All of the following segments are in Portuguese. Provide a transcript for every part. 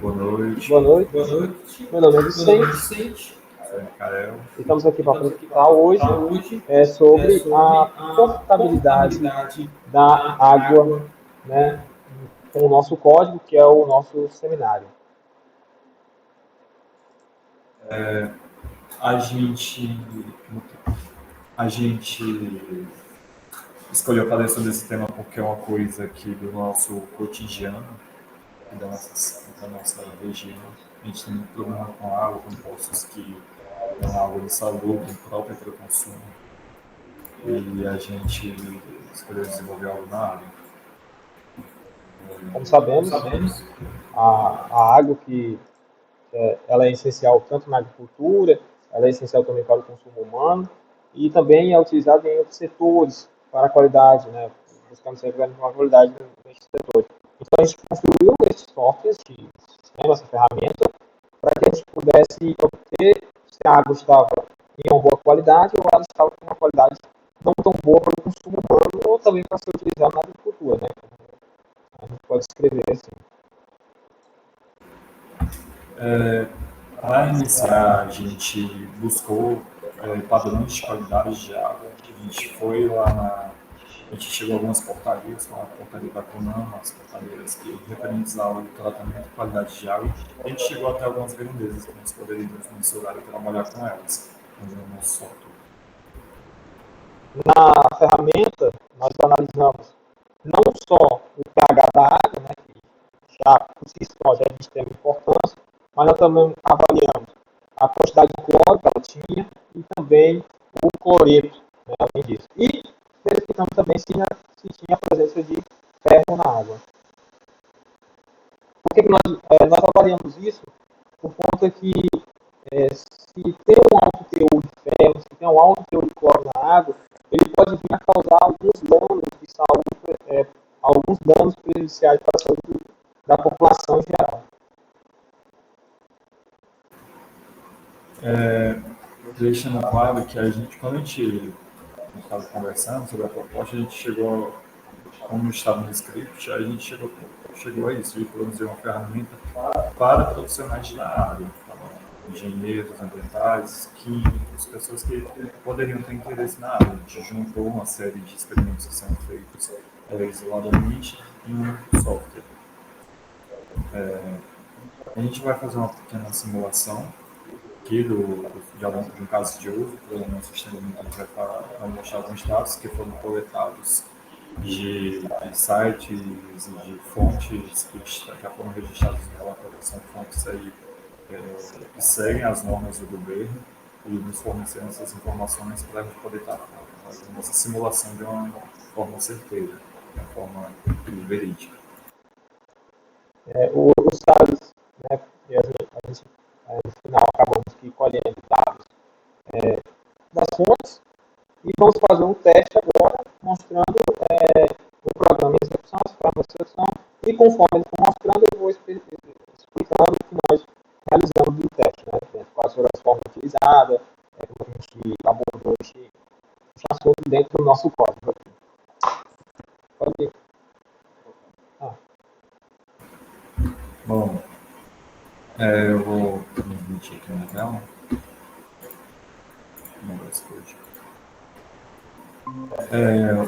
Boa noite. Boa noite. Boa noite. Meu nome é Meu nome é Vicente. Vicente. Sou Micael. Estamos aqui para Estamos aqui para apresentar hoje apresentar hoje sobre sobre a a portabilidade portabilidade da da água, água. né, com o nosso código, que é o nosso seminário. A gente, a gente escolheu falar sobre esse tema porque é uma coisa aqui do nosso cotidiano, da nossa região. A gente tem muito problema com água, com poços que dão água insalubre, própria para o consumo. E a gente escolheu desenvolver algo na área. Como Como sabemos, sabemos, a água ela é essencial tanto na agricultura, ela é essencial também para o consumo humano e também é utilizada em outros setores para a qualidade, né, buscando sempre uma qualidade nesses setores. Então a gente construiu esse software, esse sistema, essa ferramenta, para que a gente pudesse obter se a água estava em uma boa qualidade ou ela estava com uma qualidade não tão boa para o consumo humano ou também para ser utilizada na agricultura, né? A gente pode escrever assim. para iniciar, a gente buscou padrões de qualidade de água. A gente foi lá A gente chegou a algumas portarias, como a portaria da CONAMA, as portarias que referentizavam o tratamento e qualidade de água. A gente chegou até algumas grandezas que nós poderíamos mensurar e trabalhar com elas, no nosso software. Na ferramenta, nós analisamos não só o pH da água, né, que já por si só já é de extrema importância, mas nós também avaliamos a quantidade de cloro que ela tinha e também o cloreto, né, além disso. E verificamos também se tinha a presença de ferro na água. Por que nós avaliamos isso? Por conta que se tem um alto teor de ferro, se tem um alto teor de cloro na água, ele pode vir a causar alguns danos de saúde, alguns danos prejudiciais para a saúde da população em geral. Deixando claro que quando a gente estava conversando sobre a proposta, a gente chegou, como estava no script, a gente chegou a isso, de produzir uma ferramenta para profissionais da área, engenheiros ambientais, químicos, pessoas que poderiam ter interesse na área. A gente juntou uma série de experimentos que são feitos isoladamente em um único software. A gente vai fazer uma pequena simulação aqui de um caso de uso, para o nosso extremamente a gente vai mostrar alguns dados que foram coletados de sites e de fontes que já foram registrados no relatório, que são fontes aí, que seguem as normas do governo e nos forneceram essas informações para a gente poder estar fazendo essa simulação de uma forma certeira, de uma forma verídica. Os dados, né, e no final acabamos que colhendo dados das fontes e vamos fazer um teste agora mostrando o programa em execução, esse programa de execução, e conforme ele for mostrando, eu vou explicando o que nós realizamos no teste, né? Quais foram as formas utilizadas, como a gente abordou esse assunto dentro do nosso código. Pode ir. Bom, eu vou transmitir aqui na tela.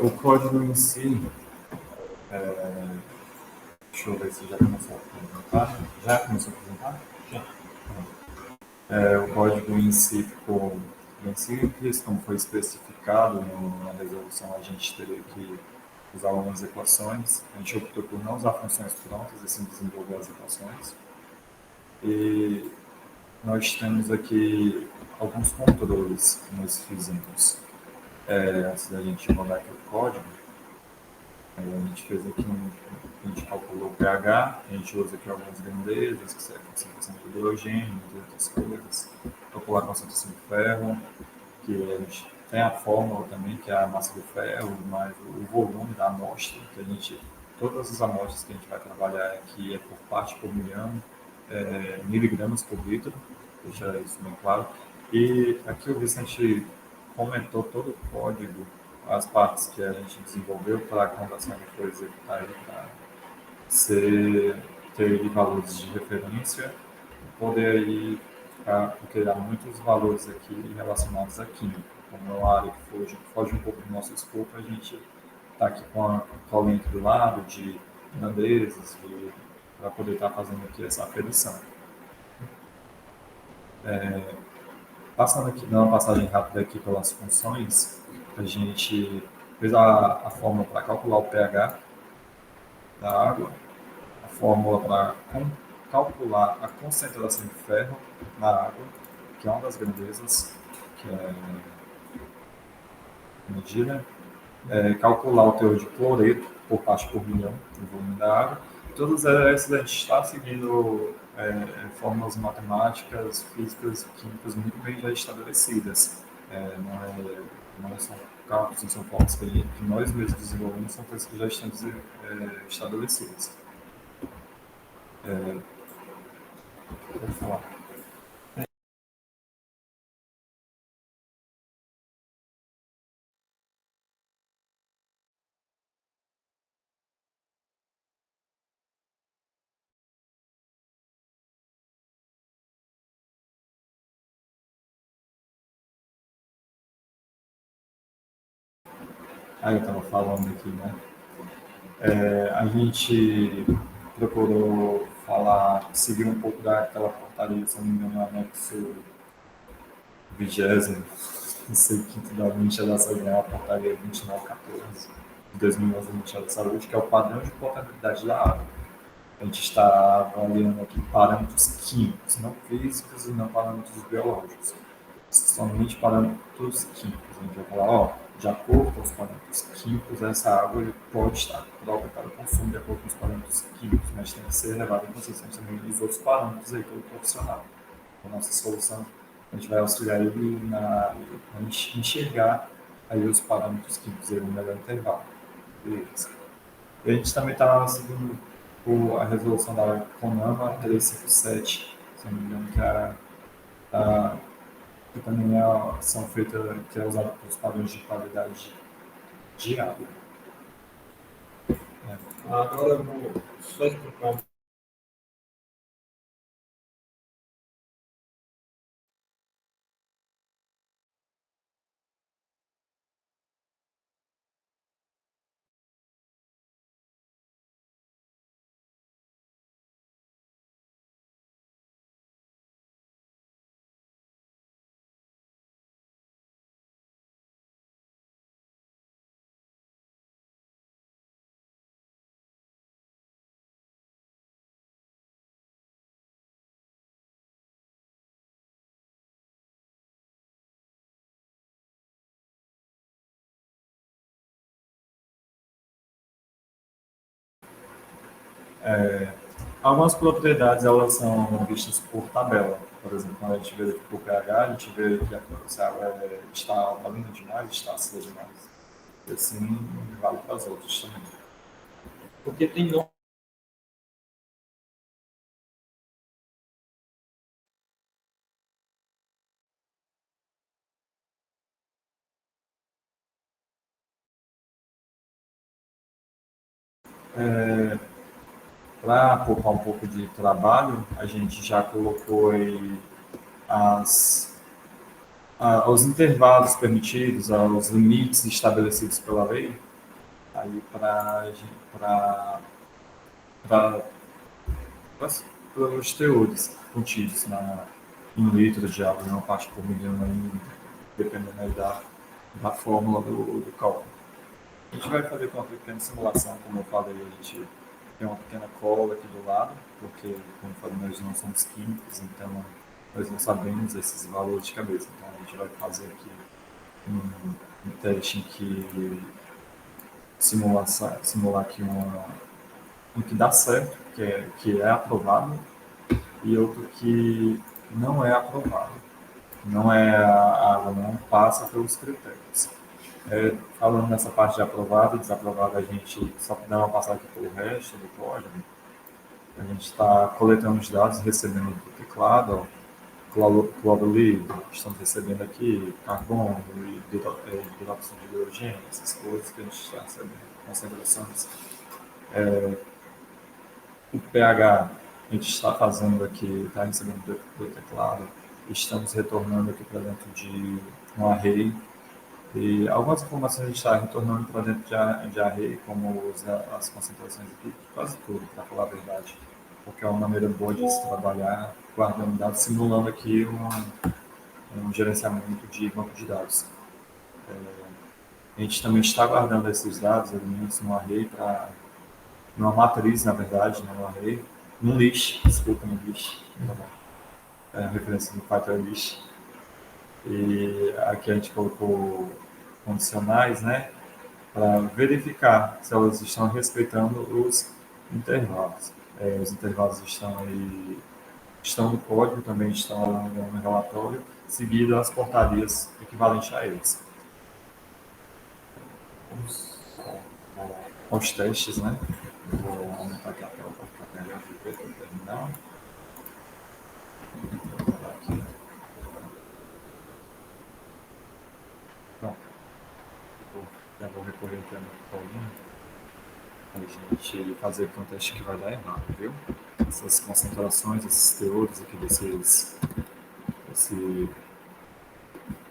O código em si, deixa eu ver se já começou a apresentar. Já começou a apresentar? Já. O código em si ficou bem simples, como foi especificado na resolução, a gente teria que usar algumas equações. A gente optou por não usar funções prontas, e sim desenvolver as equações. E nós temos aqui alguns controles que nós fizemos. Antes da gente mandar aqui o código, a gente fez aqui a gente calculou o pH, a gente usa aqui algumas grandezas, que servem concentração de hidrogênio, entre outras coisas, calcular a concentração de ferro, que a gente tem a fórmula também, que é a massa do ferro, mais o volume da amostra, que todas as amostras que a gente vai trabalhar aqui é por parte por milhão, miligramas por litro, deixar isso bem claro. E aqui o Vicente comentou todo o código, as partes que a gente desenvolveu para a quando a ação for executar para ter ter aí valores de referência, poder aí, porque há muitos valores aqui relacionados à química. Como é uma área que foge um pouco do nosso escopo, a gente está aqui com a lente do lado de grandezas, para poder estar fazendo aqui essa aferição. Passando aqui, dando uma passagem rápida aqui pelas funções, a gente fez a fórmula para calcular o pH da água, a fórmula para calcular a concentração de ferro na água, que é uma das grandezas que é medida, calcular o teor de cloreto por parte por milhão do volume da água. Todas essas a gente está seguindo fórmulas matemáticas, físicas, químicas muito bem já estabelecidas. Não são cálculos, não são fórmulas que nós mesmos desenvolvemos, são coisas que já estão estabelecidas. Vou falar. Aí eu estava falando aqui, né? A gente procurou seguir um pouco daquela portaria, se não me engano, anexo 20º, não sei, quinto da Ministério da Saúde, né? A portaria 2914 de 2011 do Ministério da Saúde, que é o padrão de potabilidade da água. A gente está avaliando aqui parâmetros químicos, não físicos e não parâmetros biológicos. Somente parâmetros químicos. A gente vai falar, de acordo com os parâmetros químicos, essa água pode estar própria para o consumo de acordo com os parâmetros químicos, mas tem que ser levado em consideração também os outros parâmetros aí pelo profissional. A nossa solução, a gente vai auxiliar ele a enxergar aí os parâmetros químicos aí no melhor intervalo. Beleza. E a gente também está seguindo a resolução da CONAMA 357, se não me engano, que também são feitas, que é usada para os padrões de qualidade de água. Agora eu vou só explicar. Algumas propriedades elas são vistas por tabela. Por exemplo, quando a gente vê aqui por pH, a gente vê que se a água está alcalina demais, está ácida demais. E assim vale para as outras também. Porque tem nome. Para poupar um pouco de trabalho, a gente já colocou aí os intervalos permitidos, os limites estabelecidos pela lei, aí para os teores contidos em litros de água, uma parte por milhão, aí, dependendo aí da fórmula do cálculo. A gente vai fazer com uma pequena simulação, como eu falei, a gente tem uma pequena cola aqui do lado, porque, como eu falei, nós não somos químicos, então nós não sabemos esses valores de cabeça. Então a gente vai fazer aqui um teste em que simular aqui um que dá certo, que é aprovado, e outro que não é aprovado. Não é a água não passa pelos critérios. Falando nessa parte de aprovado e desaprovado, a gente só dá uma passada aqui pelo resto do código. A gente está coletando os dados, recebendo do teclado, cloro líquido, estamos recebendo aqui carbono, hidróxido de hidrogênio, essas coisas que a gente está recebendo, concentrações. O pH, a gente está fazendo aqui, está recebendo do teclado, estamos retornando aqui para dentro de um array, e algumas informações a gente está retornando para dentro de array, como as concentrações aqui, quase tudo, para falar a verdade, porque é uma maneira boa de se trabalhar, guardando dados, simulando aqui um gerenciamento de banco de dados. A gente também está guardando esses dados, elementos, no array, numa matriz, na verdade, não no array, num list, desculpa, no list, tá bom. É a referência do Python é list. E aqui a gente colocou condicionais, né, para verificar se elas estão respeitando os intervalos. Os intervalos estão aí, estão no código, também estão lá no relatório, seguido as portarias equivalentes a eles. Os testes, né? Vou aumentar aqui a tela para ficar melhor de ver para terminar. Aqui. Pronto. Já vou recorrer aqui a minha colinha para a gente fazer aqui um teste que vai dar errado, viu? Essas concentrações, esses teores aqui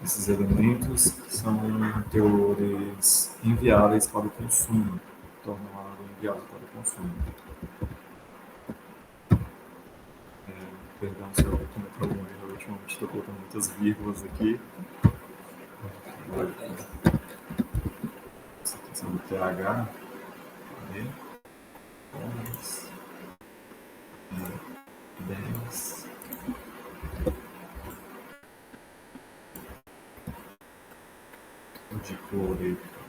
esses elementos são teores inviáveis para o consumo, tornam a água inviável para o consumo. Perdão se eu cometer algum erro, ultimamente estou colocando muitas vírgulas aqui. Essa questão do pH. 10. De cloreto.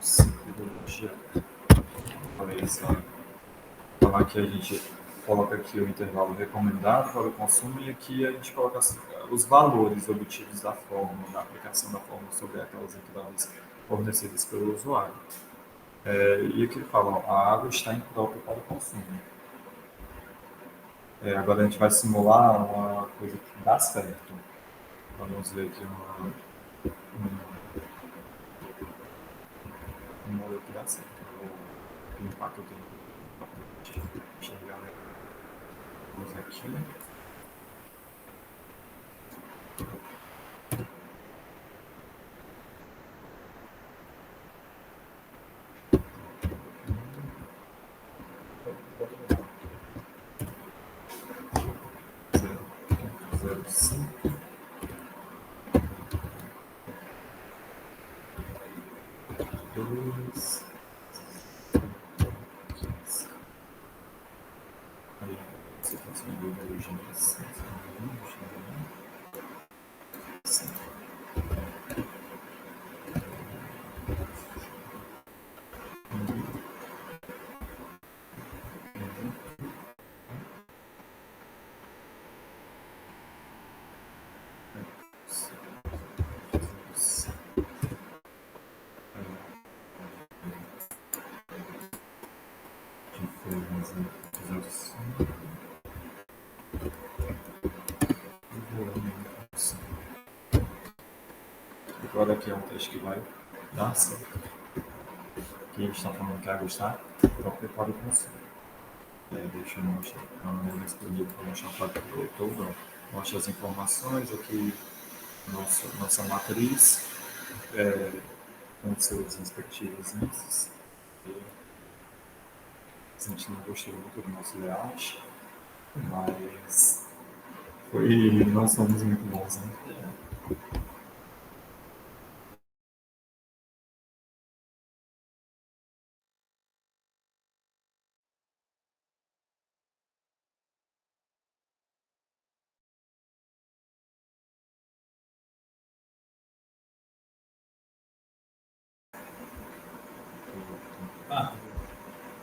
Simbologia. Olha só. Então aqui a gente coloca aqui o intervalo recomendado para o consumo e aqui a gente coloca os valores obtidos da fórmula, da aplicação da fórmula sobre aquelas entradas fornecidas pelo usuário. E aqui ele fala, ó, a água está imprópria para o consumo. Agora a gente vai simular uma coisa que dá certo. Vamos ver aqui um modelo que dá certo. Vou limpar que eu tenho para enxergar. Vamos aqui. Zero, cinco. Dois. Aí, você conseguiu ver a origem desse. Agora aqui é um teste que vai dar certo. Aqui a gente está falando que a água está própria para o consumo. Deixa eu mostrar. Vamos escolher para mostrar para o todo. Mostra as informações aqui, nossa matriz, com seus respectivos índices. A gente não gostou muito do nosso layout, mas nós somos muito bons, né?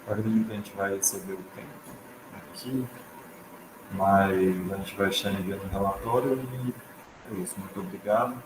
Agora a gente vai receber o tempo aqui, mas a gente vai estar enviando o relatório e é isso. Muito obrigado.